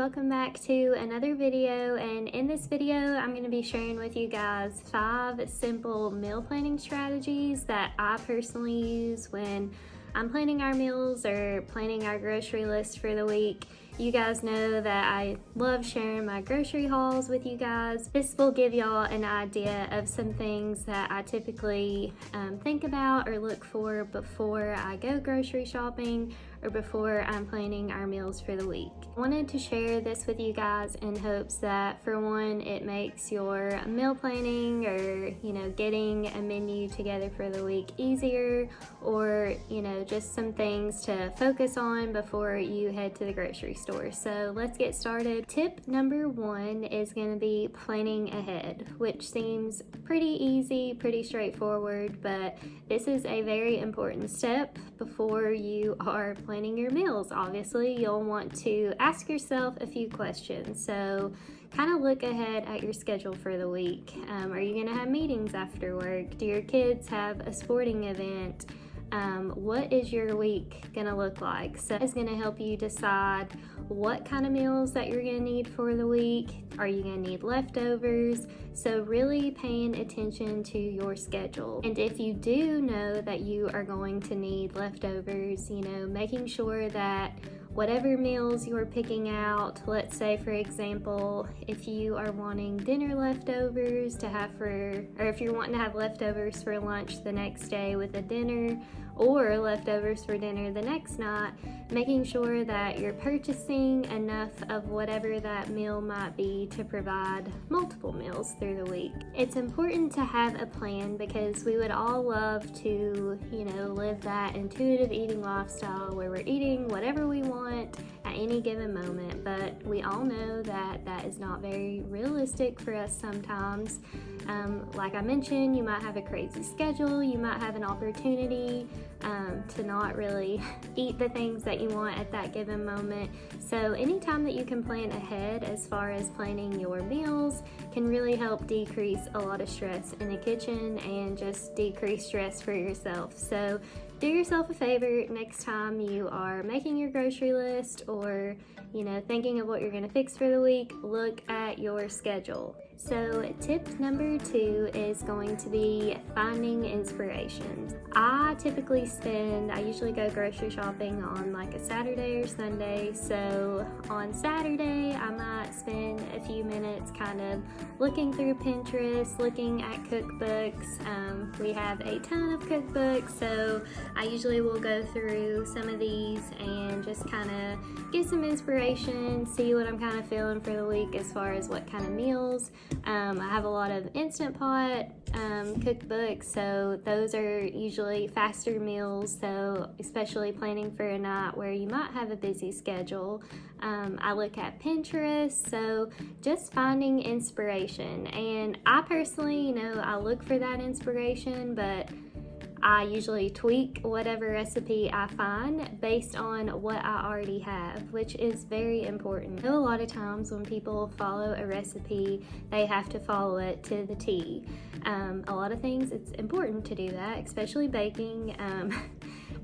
welcome back to another video, and in this video I'm going to be sharing with you guys 5 simple meal planning strategies that I personally use when I'm planning our meals or planning our grocery list for the week. You guys know that I love sharing my grocery hauls with you guys. This will give y'all an idea of some things that I typically think about or look for before I go grocery shopping or before I'm planning our meals for the week. I wanted to share this with you guys in hopes that, for one, it makes your meal planning or getting a menu together for the week easier, or just some things to focus on before you head to the grocery store. So let's get started. Tip number 1 is going to be planning ahead, which seems pretty easy, pretty straightforward, but this is a very important step before you are planning your meals. Obviously, you'll want to ask yourself a few questions. So kind of look ahead at your schedule for the week. Are you going to have meetings after work? Do your kids have a sporting event? What is your week going to look like? So it's going to help you decide what kind of meals that you're going to need for the week. Are you going to need leftovers? So really paying attention to your schedule. And if you do know that you are going to need leftovers, making sure that whatever meals you're picking out, let's say for example, if you are wanting dinner leftovers to have or if you're wanting to have leftovers for lunch the next day with a dinner, or leftovers for dinner the next night, making sure that you're purchasing enough of whatever that meal might be to provide multiple meals through the week. It's important to have a plan because we would all love to, live that intuitive eating lifestyle where we're eating whatever we want at any given moment, but we all know that that is not very realistic for us sometimes. Like I mentioned, you might have a crazy schedule, you might have an opportunity to not really eat the things that you want at that given moment. So anytime that you can plan ahead as far as planning your meals can really help decrease a lot of stress in the kitchen and just decrease stress for yourself. So do yourself a favor next time you are making your grocery list or thinking of what you're going to fix for the week, look at your schedule. So tip number 2 is going to be finding inspiration. I usually go grocery shopping on like a Saturday or Sunday. So on Saturday, I might spend a few minutes kind of looking through Pinterest, looking at cookbooks. We have a ton of cookbooks, so I usually will go through some of these and just kind of get some inspiration, see what I'm kind of feeling for the week as far as what kind of meals. I have a lot of Instant Pot cookbooks, so those are usually faster meals, so especially planning for a night where you might have a busy schedule. I look at Pinterest, so just finding inspiration. And I personally, I look for that inspiration, but I usually tweak whatever recipe I find based on what I already have, which is very important. I know a lot of times when people follow a recipe, they have to follow it to the T. A lot of things, it's important to do that, especially baking.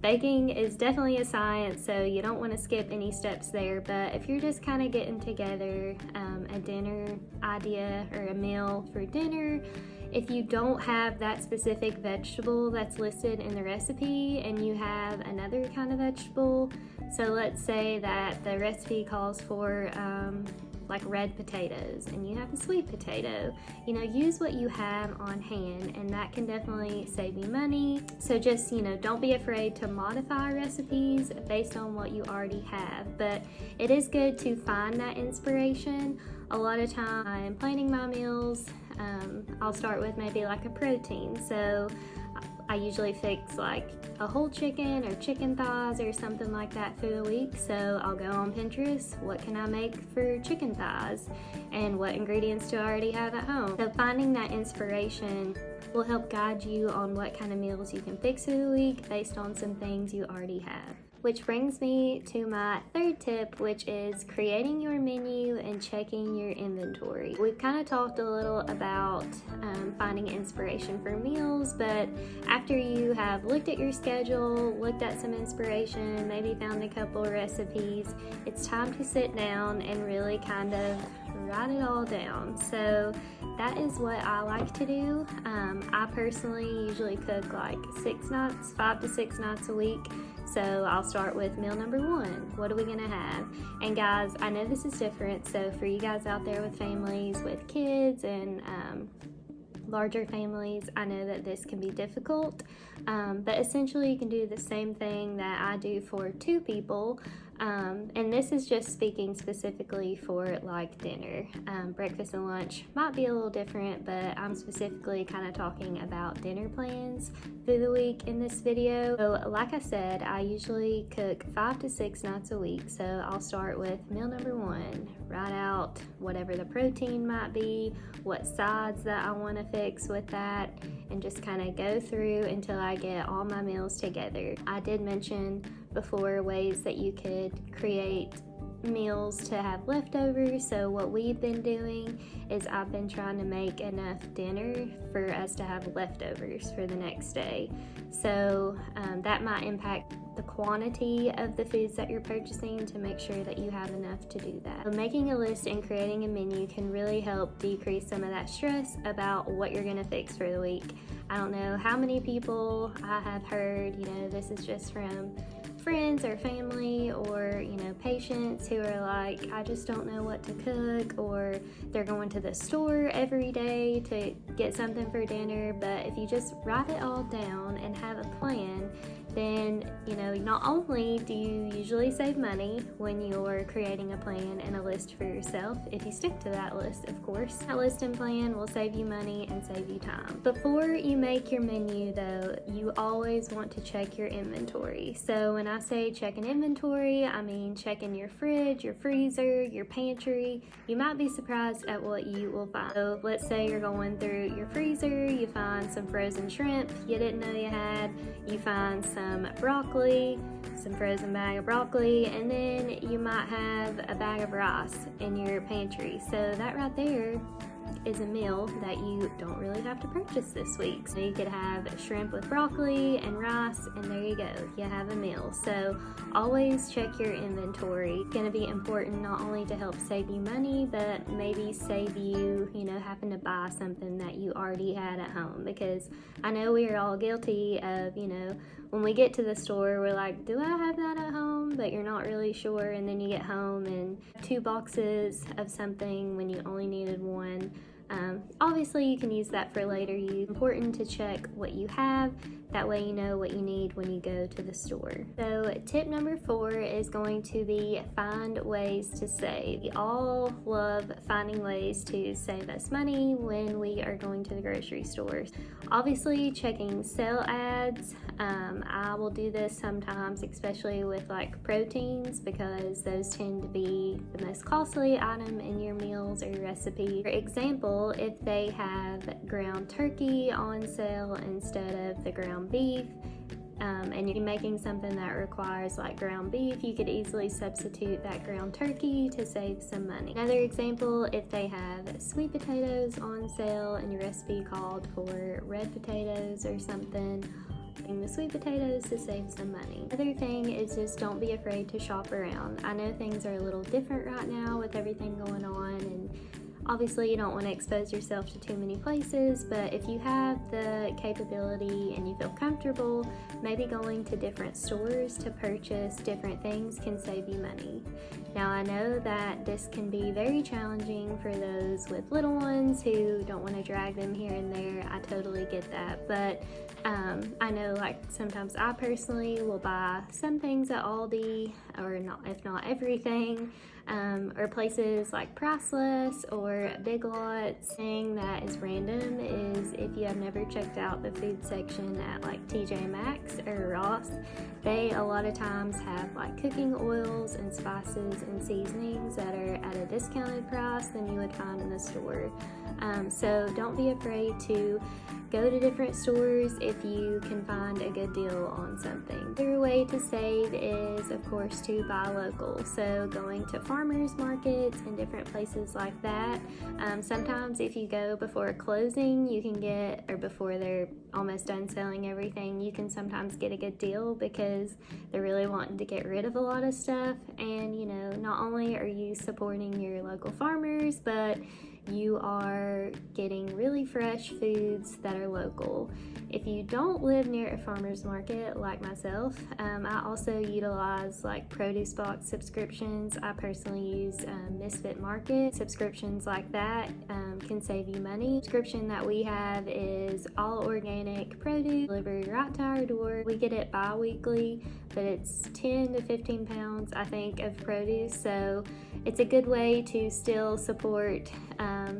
Baking is definitely a science, so you don't want to skip any steps there. But if you're just kind of getting together a dinner idea or a meal for dinner, if you don't have that specific vegetable that's listed in the recipe and you have another kind of vegetable, so let's say that the recipe calls for like red potatoes and you have a sweet potato, use what you have on hand, and that can definitely save you money. So just, don't be afraid to modify recipes based on what you already have, but it is good to find that inspiration. A lot of time I'm planning my meals, I'll start with maybe like a protein. So I usually fix like a whole chicken or chicken thighs or something like that for the week. So I'll go on Pinterest, what can I make for chicken thighs and what ingredients do I already have at home? So finding that inspiration will help guide you on what kind of meals you can fix for the week based on some things you already have. Which brings me to my third tip, which is creating your menu and checking your inventory. We've kind of talked a little about finding inspiration for meals, but after you have looked at your schedule, looked at some inspiration, maybe found a couple recipes, it's time to sit down and really kind of write it all down. So that is what I like to do. I personally usually cook like 5 to 6 nights a week. So I'll start with meal number 1. What are we gonna have? And guys, I know this is different. So for you guys out there with families, with kids and larger families, I know that this can be difficult. But essentially you can do the same thing that I do for 2 people. And this is just speaking specifically for like dinner. Breakfast and lunch might be a little different, but I'm specifically kind of talking about dinner plans through the week in this video. So like I said, I usually cook 5 to 6 nights a week. So I'll start with meal number 1, write out whatever the protein might be, what sides that I want to fix with that, and just kind of go through until I get all my meals together. I did mention before ways that you could create meals to have leftovers. So what we've been doing is I've been trying to make enough dinner for us to have leftovers for the next day. So that might impact the quantity of the foods that you're purchasing to make sure that you have enough to do that. So making a list and creating a menu can really help decrease some of that stress about what you're gonna fix for the week. I don't know how many people I have heard, this is just from friends or family or patients who are like, I just don't know what to cook, or they're going to the store every day to get something for dinner. But if you just write it all down and have a plan, then not only do you usually save money when you're creating a plan and a list for yourself, if you stick to that list, of course. That list and plan will save you money and save you time. Before you make your menu though, you always want to check your inventory. So when I say check an inventory, I mean checking your fridge, your freezer, your pantry. You might be surprised at what you will find. So let's say you're going through your freezer, you find some frozen shrimp you didn't know you had, you find some broccoli, some frozen bag of broccoli, and then you might have a bag of rice in your pantry. So that right there is a meal that you don't really have to purchase this week. So you could have shrimp with broccoli and rice, and there you go, you have a meal. So always check your inventory. It's going to be important not only to help save you money, but maybe save you, having to buy something that you already had at home. Because I know we are all guilty of, when we get to the store, we're like, do I have that at home? But you're not really sure, and then you get home and 2 boxes of something when you only needed 1. Obviously you can use that for later use. Important to check what you have, that way you know what you need when you go to the store. So tip number 4 is going to be find ways to save. We all love finding ways to save us money when we are going to the grocery stores. Obviously checking sale ads. I will do this sometimes, especially with like proteins, because those tend to be the most costly item in your meals or your recipe. For example, if they have ground turkey on sale instead of the ground beef, and you're making something that requires like ground beef, you could easily substitute that ground turkey to save some money. Another example, if they have sweet potatoes on sale and your recipe called for red potatoes or something, the sweet potatoes to save some money. Another thing is just don't be afraid to shop around. I know things are a little different right now with everything going on, and obviously you don't want to expose yourself to too many places, but if you have the capability and you feel comfortable, maybe going to different stores to purchase different things can save you money. Now I know that this can be very challenging for those with little ones who don't want to drag them here and there. I totally get that, but I know like sometimes I personally will buy some things at Aldi, or not, if not everything, or places like Priceless or Big Lots. Thing that is random is if you have never checked out the food section at like TJ Maxx or Ross, they a lot of times have like cooking oils and spices and seasonings that are at a discounted price than you would find in the store. So don't be afraid to go to different stores if you can find a good deal on something. Another way to save is, of course, to buy local. So going to farmers markets and different places like that. Sometimes if you go before closing, you can get, or before they're almost done selling everything, you can sometimes get a good deal because they're really wanting to get rid of a lot of stuff. And you know, not only are you supporting your local farmers, but you are getting really fresh foods that are local. If you don't live near a farmer's market like myself, I also utilize like produce box subscriptions. I personally use Misfit Market. Subscriptions like that can save you money. The subscription that we have is all organic produce delivered right to our door. We get it bi-weekly, but it's 10 to 15 pounds, I think, of produce. So it's a good way to still support.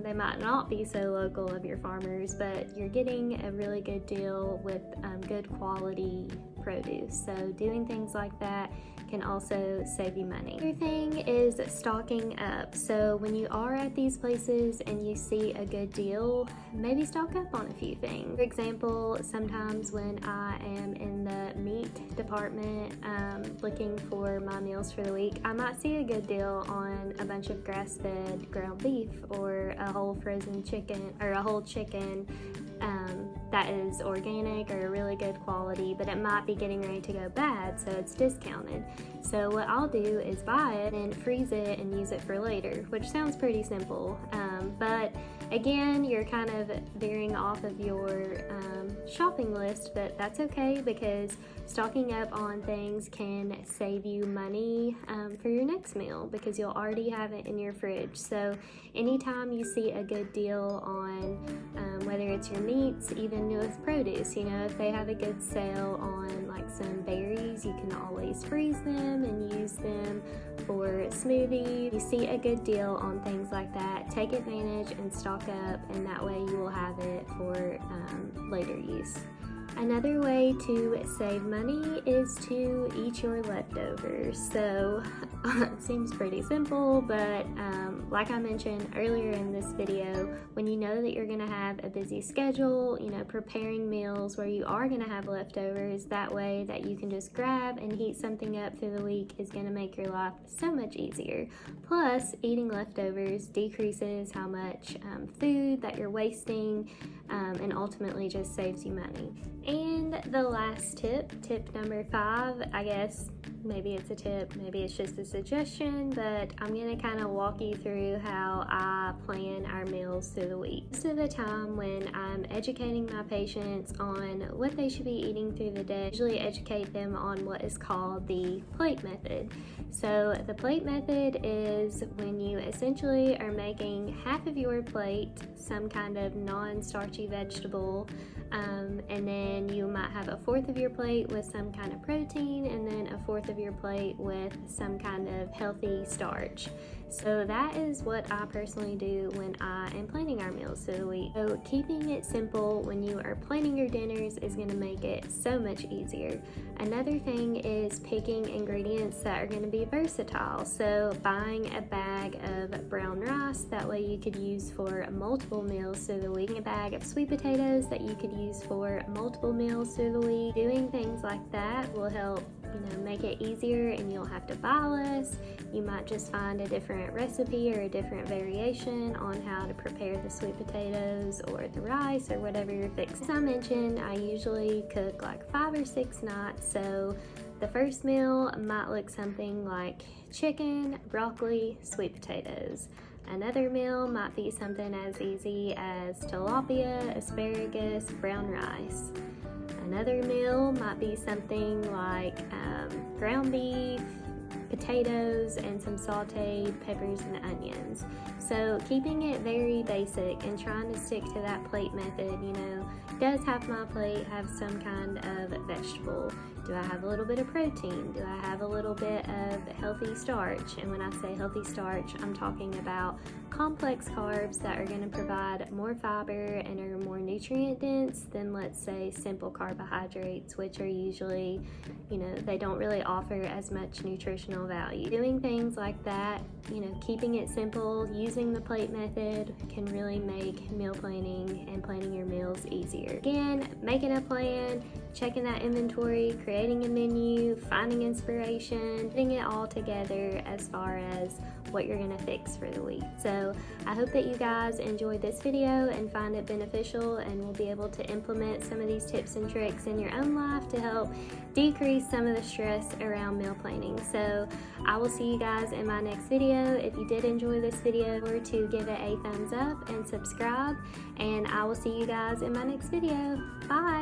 They might not be so local of your farmers, but you're getting a really good deal with good quality produce. So doing things like that can also save you money. Another thing is stocking up. So when you are at these places and you see a good deal, maybe stock up on a few things. For example, sometimes when I am in the meat department looking for my meals for the week, I might see a good deal on a bunch of grass-fed ground beef or a whole frozen chicken or a whole chicken that is organic or really good quality, but it might be getting ready to go bad, so it's discounted. So what I'll do is buy it and freeze it and use it for later, which sounds pretty simple, but again, you're kind of veering off of your shopping list, but that's okay because stocking up on things can save you money for your next meal because you'll already have it in your fridge. So anytime you see a good deal on whether it's your meats, even with produce, you know, if they have a good sale on like some berries, you can always freeze them and use them for smoothies. You see a good deal on things like that, take advantage and stock up, and that way you will have it for later use. Another way to save money is to eat your leftovers. So it seems pretty simple, but like I mentioned earlier in this video, when you know that you're gonna have a busy schedule, you know, preparing meals where you are gonna have leftovers, that way that you can just grab and heat something up through the week is gonna make your life so much easier. Plus, eating leftovers decreases how much food that you're wasting and ultimately just saves you money. And the last tip number 5, I guess maybe it's a tip, maybe it's just a suggestion, but I'm gonna kind of walk you through how I plan our meals through the week. Most of the time when I'm educating my patients on what they should be eating through the day, I usually educate them on what is called the plate method. So the plate method is when you essentially are making half of your plate some kind of non-starchy vegetable, and then you might have a fourth of your plate with some kind of protein, and then a fourth of your plate with some kind of healthy starch. So that is what I personally do when I am planning our meals through the week. So keeping it simple when you are planning your dinners is going to make it so much easier. Another thing is picking ingredients that are going to be versatile. So buying a bag of brown rice, that way you could use for multiple meals through the week. A bag of sweet potatoes that you could use for multiple meals through the week. Doing things like that will help, you know, make it easier and you'll have to buy less. You might just find a different recipe or a different variation on how to prepare the sweet potatoes or the rice or whatever you're fixing. As I mentioned, I usually cook like 5 or 6 nights, so the first meal might look something like chicken, broccoli, sweet potatoes. Another meal might be something as easy as tilapia, asparagus, brown rice. Another meal might be something like ground beef, potatoes, and some sauteed peppers and onions. So keeping it very basic and trying to stick to that plate method, you know, does half my plate have some kind of vegetable? Do I have a little bit of protein? Do I have a little bit of healthy starch? And when I say healthy starch, I'm talking about complex carbs that are going to provide more fiber and are more nutrient dense than, let's say, simple carbohydrates, which are usually, you know, they don't really offer as much nutritional value. Doing things like that, keeping it simple, using the plate method can really make meal planning and planning your meals easier. Again, making a plan, checking that inventory, creating a menu, finding inspiration, putting it all together as far as what you're gonna fix for the week. So I hope that you guys enjoyed this video and find it beneficial, and will be able to implement some of these tips and tricks in your own life to help decrease some of the stress around meal planning. So I will see you guys in my next video. If you did enjoy this video, remember to give it a thumbs up and subscribe, and I will see you guys in my next video. Bye.